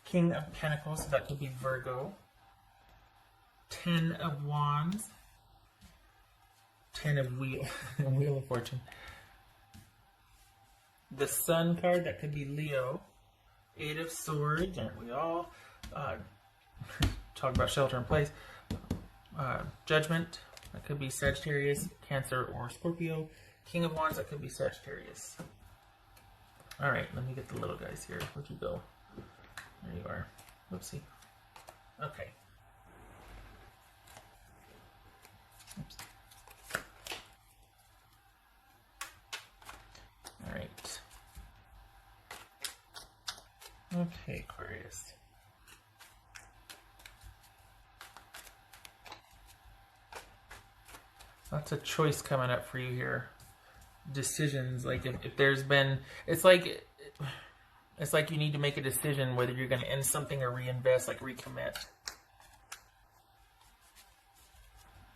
King of Pentacles, so that could be Virgo. 10 of Wands. 10 of Wheel of Fortune. The Sun card, that could be Leo. 8 of Swords, aren't we all? Talk about shelter in place. Judgment, that could be Sagittarius, Cancer, or Scorpio. King of Wands, that could be Sagittarius. Alright, let me get the little guys here. Where'd you go? There you are. Whoopsie. Okay. Oops. Alright. Okay, Aquarius. Lots of choice coming up for you here. Decisions, like if there's been, it's like you need to make a decision whether you're going to end something or reinvest, like recommit.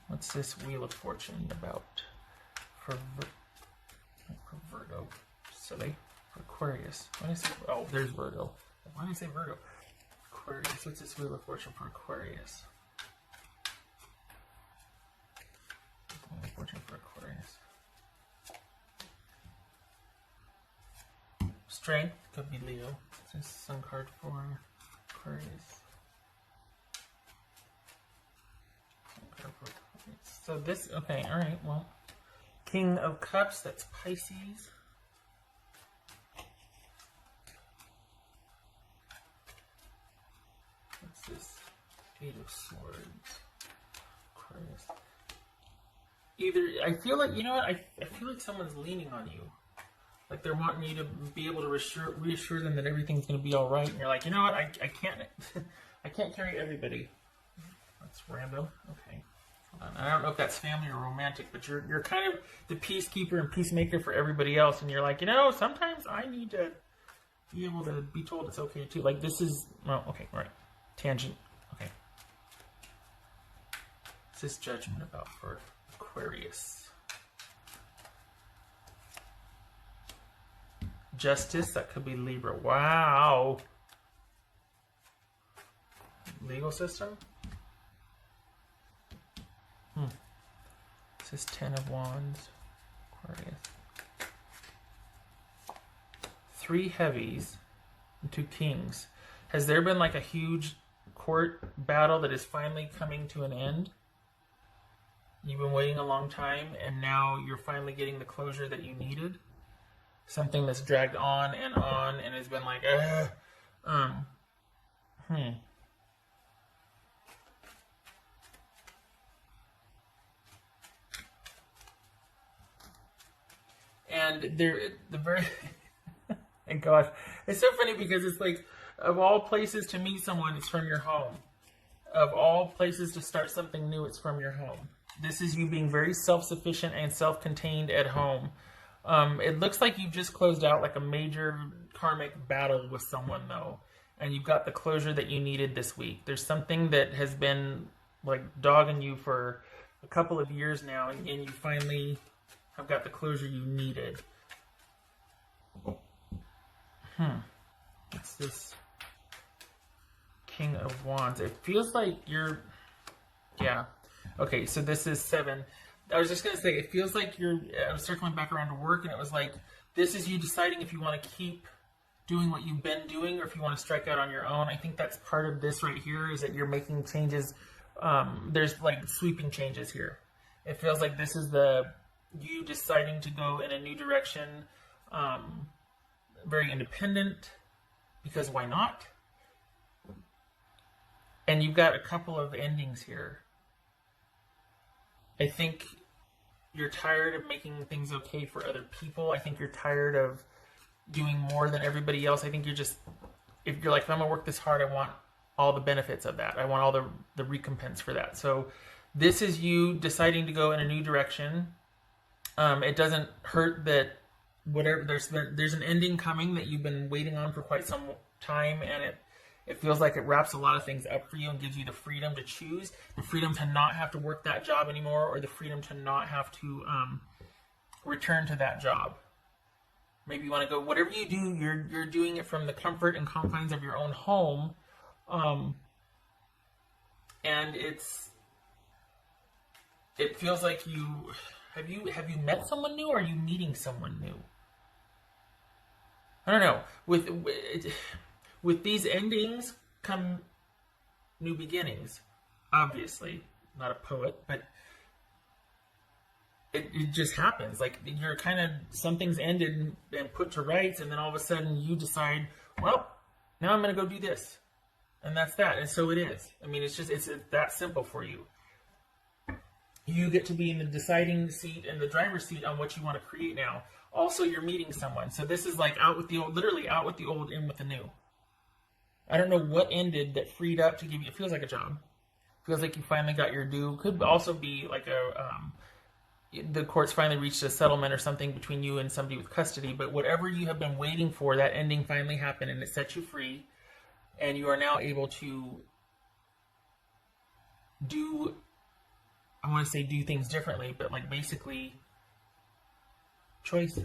What's this Wheel of Fortune about for Virgo? Silly. For Aquarius. Why did I say, oh, there's Virgo. Why did I say Virgo? Aquarius. What's this Wheel of Fortune for Aquarius? Wheel of Fortune for Aquarius. Strength could be Leo. It's a Sun card for Aquarius. Sun card for Aquarius. So this, okay, all right. Well, King of Cups. That's Pisces. What's this? 8 of Swords. Aquarius. Either I feel like, you know what? I feel like someone's leaning on you. Like they're wanting you to be able to reassure them that everything's going to be all right. And you're like, you know what? I can't I can't carry everybody. That's random. Okay. Hold on. I don't know if that's family or romantic, but you're kind of the peacekeeper and peacemaker for everybody else. And you're like, you know, sometimes I need to be able to be told it's okay too. Like this is, well, okay, all right. Tangent. Okay. What's this Judgment about for Aquarius? Justice, that could be Libra. Wow. Legal system? This is 10 of Wands. Aquarius. 3 heavies and 2 kings. Has there been like a huge court battle that is finally coming to an end? You've been waiting a long time and now you're finally getting the closure that you needed? Something that's dragged on and has been like, And the very, and gosh, it's so funny because it's like, of all places to meet someone, it's from your home. Of all places to start something new, it's from your home. This is you being very self-sufficient and self-contained at home. It looks like you've just closed out like a major karmic battle with someone though. And you've got the closure that you needed this week. There's something that has been like dogging you for a couple of years now. And you finally have got the closure you needed. What's this? King of Wands. It feels like you're, yeah. Okay, so this is 7. I was just going to say, it feels like I was circling back around to work, and it was like, this is you deciding if you want to keep doing what you've been doing or if you want to strike out on your own. I think that's part of this right here, is that you're making changes. There's like sweeping changes here. It feels like this is you deciding to go in a new direction, very independent, because why not? And you've got a couple of endings here. I think you're tired of making things okay for other people. I think you're tired of doing more than everybody else. I think you're just, if you're like, if I'm going to work this hard, I want all the benefits of that. I want all the recompense for that. So this is you deciding to go in a new direction. It doesn't hurt that whatever, there's an ending coming that you've been waiting on for quite some time, and it feels like it wraps a lot of things up for you and gives you the freedom to choose, the freedom to not have to work that job anymore, or the freedom to not have to return to that job. Maybe you want to go, whatever you do, you're doing it from the comfort and confines of your own home, Um, and it feels like have you met someone new, or are you meeting someone new? I don't know. With these endings come new beginnings. Obviously, not a poet, but it just happens. Like, you're kind of, something's ended and put to rights, and then all of a sudden you decide, well, now I'm going to go do this, and that's that. And so it is. I mean, it's that simple for you. You get to be in the deciding seat and the driver's seat on what you want to create now. Also, you're meeting someone. So this is like out with the old, literally out with the old, in with the new. I don't know what ended that freed up to give you, it feels like a job. It feels like you finally got your due. Could also be like the courts finally reached a settlement or something between you and somebody with custody. But whatever you have been waiting for, that ending finally happened, and it set you free. And you are now able to do, I want to say do things differently, but like basically choice.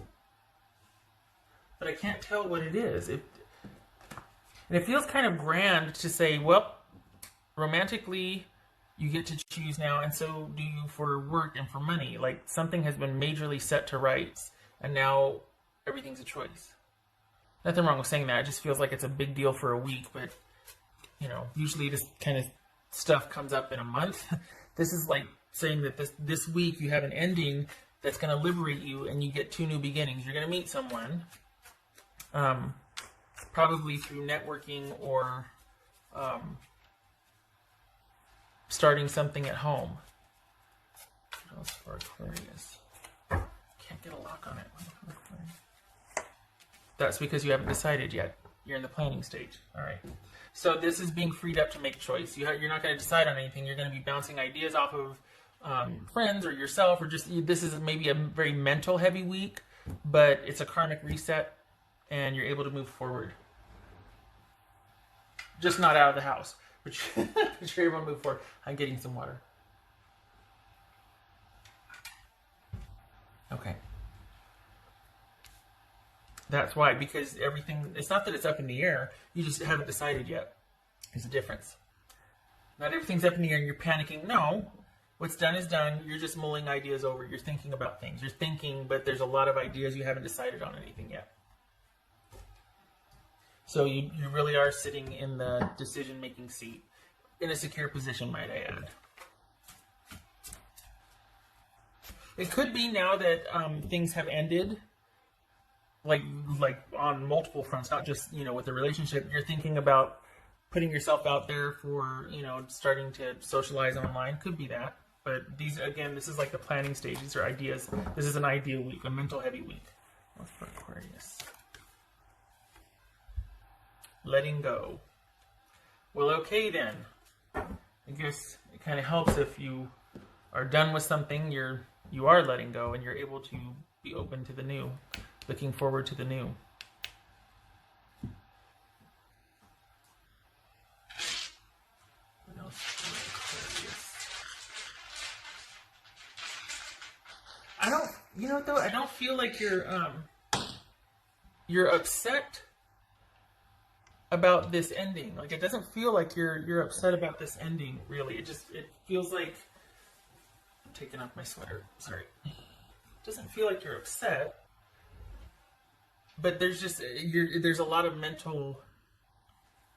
But I can't tell what it is. And it feels kind of grand to say, well, romantically, you get to choose now, and so do you for work and for money. Like, something has been majorly set to rights, and now everything's a choice. Nothing wrong with saying that. It just feels like it's a big deal for a week, but, usually this kind of stuff comes up in a month. This is like saying that this week you have an ending that's going to liberate you, and you get 2 new beginnings. You're going to meet someone, probably through networking or starting something at home. What else for Aquarius? Can't get a lock on it. That's because you haven't decided yet. You're in the planning stage. All right. So this is being freed up to make choice. You're not going to decide on anything. You're going to be bouncing ideas off of friends or yourself, or just, this is maybe a very mental heavy week, but it's a karmic reset, and you're able to move forward. Just not out of the house, but you're able to move forward. I'm getting some water. Okay. That's why, because everything, it's not that it's up in the air, you just haven't decided yet. There's a difference. Not everything's up in the air and you're panicking. No, what's done is done. You're just mulling ideas over. You're thinking about things. You're thinking, but there's a lot of ideas. You haven't decided on anything yet. So you really are sitting in the decision-making seat, in a secure position, might I add. It could be now that things have ended, like on multiple fronts, not just, with the relationship. You're thinking about putting yourself out there for, starting to socialize online. Could be that. But this is like the planning stage. These are ideas. This is an idea week, a mental heavy week. What's for Aquarius? Letting go. Well, okay then. I guess it kind of helps if you are done with something, you are letting go, and you're able to be open to the new, looking forward to the new. What else for Aquarius? I don't, I don't feel like you're upset about this ending. Like, it doesn't feel like you're upset about this ending, really. It feels like, I'm taking off my sweater, sorry. It doesn't feel like you're upset, but there's a lot of mental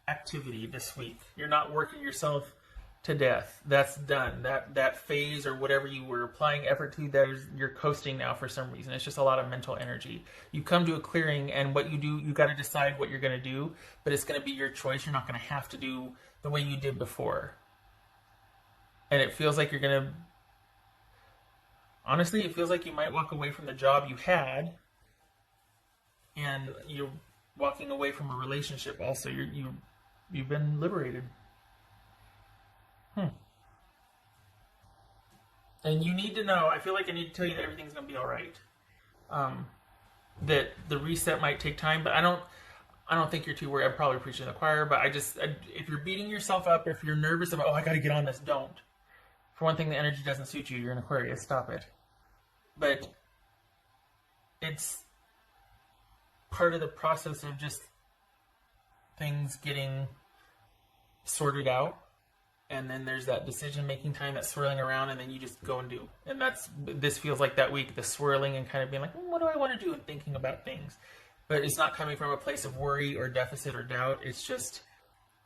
activity this week. You're not working yourself to death. That's done. That phase, or whatever you were applying effort to, you're coasting now for some reason. It's just a lot of mental energy. You come to a clearing, and what you do, you got to decide what you're going to do, but it's going to be your choice. You're not going to have to do the way you did before. And it feels like you're going to, honestly, it feels like you might walk away from the job you had, and you're walking away from a relationship also. You've been liberated. And you need to know, I feel like I need to tell you that everything's going to be all right. That the reset might take time, but I don't think you're too worried. I'm probably preaching to the choir, but if you're beating yourself up, if you're nervous about, I got to get on this, don't. For one thing, the energy doesn't suit you. You're an Aquarius. Stop it. But it's part of the process of just things getting sorted out. And then there's that decision-making time, that's swirling around, and then you just go and do. And this feels like that week, the swirling and kind of being like, what do I want to do, and thinking about things. But it's not coming from a place of worry or deficit or doubt. It's just,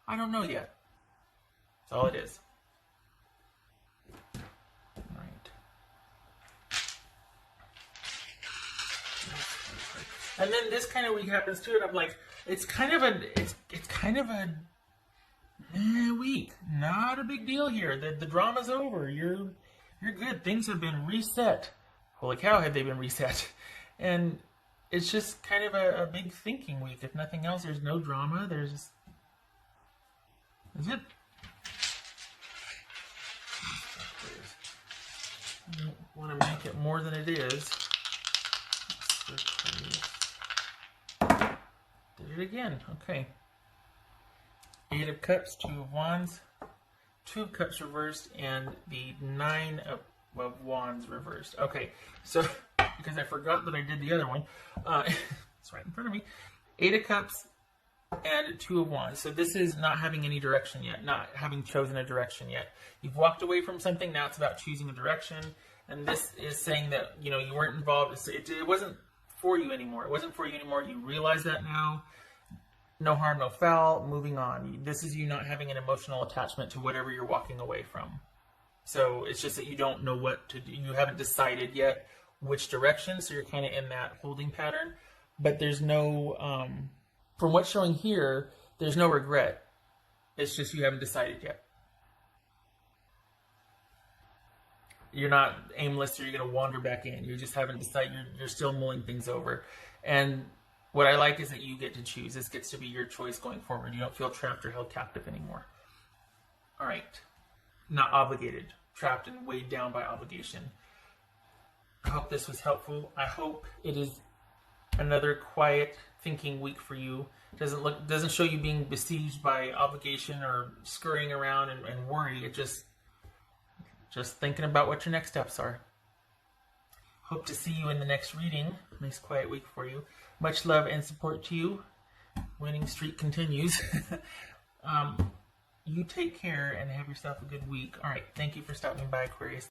I don't know yet. That's all it is. All right. And then this kind of week happens too, and I'm like, it's kind of a week. Not a big deal here. The drama's over. You're good. Things have been reset. Holy cow, have they been reset? And it's just kind of a big thinking week. If nothing else, there's no drama. That's it. I don't want to make it more than it is. Did it again. Okay. 8 of Cups, 2 of Wands, 2 of Cups reversed, and the 9 of Wands reversed. Okay, so because I forgot that I did the other one, it's right in front of me. 8 of Cups and 2 of Wands. So this is not having any direction yet, not having chosen a direction yet. You've walked away from something, now it's about choosing a direction. And this is saying that, you weren't involved. It wasn't for you anymore. It wasn't for you anymore. You realize that now. No harm, no foul, moving on. This is you not having an emotional attachment to whatever you're walking away from. So it's just that you don't know what to do. You haven't decided yet which direction, so you're kind of in that holding pattern. But there's no, from what's showing here, there's no regret. It's just you haven't decided yet. You're not aimless, or you're going to wander back in. You just haven't decided. You're still mulling things over. And what I like is that you get to choose. This gets to be your choice going forward. You don't feel trapped or held captive anymore. All right. Not obligated. Trapped and weighed down by obligation. I hope this was helpful. I hope it is another quiet thinking week for you. Doesn't show you being besieged by obligation or scurrying around and worry. It just thinking about what your next steps are. Hope to see you in the next reading. Nice quiet week for you. Much love and support to you. Winning streak continues. You take care and have yourself a good week. All right. Thank you for stopping by, Aquarius.